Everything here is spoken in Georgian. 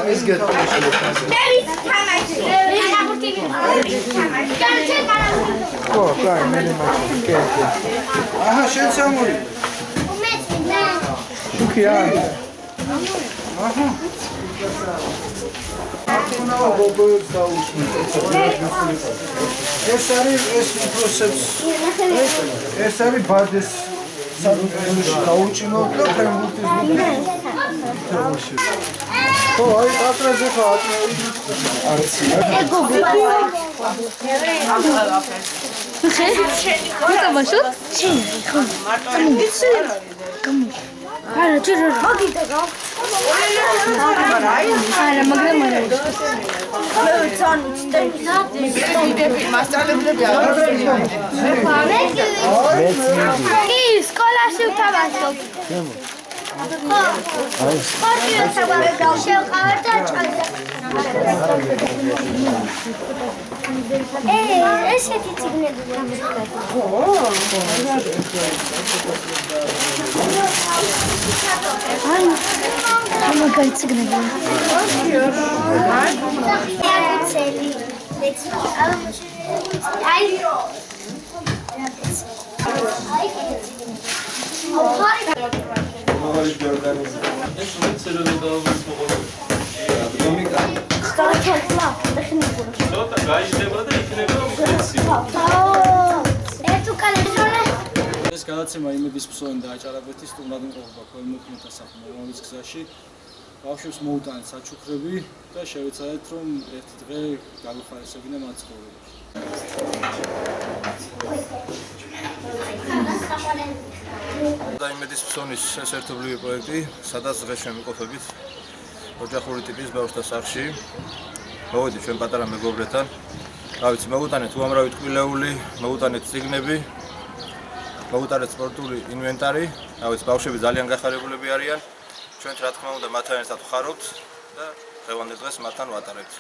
ეს გეტყვი ხო, კაი, მე მაჩი. აჰა, შენ სამური. შუქია. აჰა. ეს არის ეს პროცესი. ეს არის ბადეს სადღეში გაუჭინოთ და ფრენბურთის მუქი. ხო, აი აკრაზე ხო არცი. ეგო. ხე ბაშოთ? შენ ხო. არა, ჯერ მაგიდა რა. არა, მაგრამ არა. მე ვცან სტუდენტები, მასწავლებლები არა. კი, სკოლაში ვთავაზობ. ხო. სპორტი ვთავაზობ, შევყავარ და ჭადა. ესეთი ციგნები გამოსკდა. ხო. აი, მაგარი ციგნები. ეს გადაცემა იმედის ფსოვენ დააჭარაბეთი სტუმრად მყოფობა ქველმოქმედთა საფრთხის გზაში. ბავშვებს მოუტანეთ საჩუქრები და შევეცადეთ რომ ერთი დღე გაგუხარისებინა მათ ცხოვრებაში. და იმედის ფსონის ეს ერთობლივი პროექტი, სადაც დღეს შემოყოფებით ოჯახური ტიპის ბავშვთა სახლში. მოვედით ჩვენ პატარა მეგობრებთან. რა ვიცი, მოუტანეთ უამრავი ტკბილეული, მოუტანეთ წიგნები, მოუტანეთ სპორტული ინვენტარი. რა ვიცი, ბავშვები ძალიან გახარებულები არიან. ჩვენ რა თქმა უნდა მათთან ერთად ვხარობთ და დღევანდელ დღეს მათთან ვატარებთ.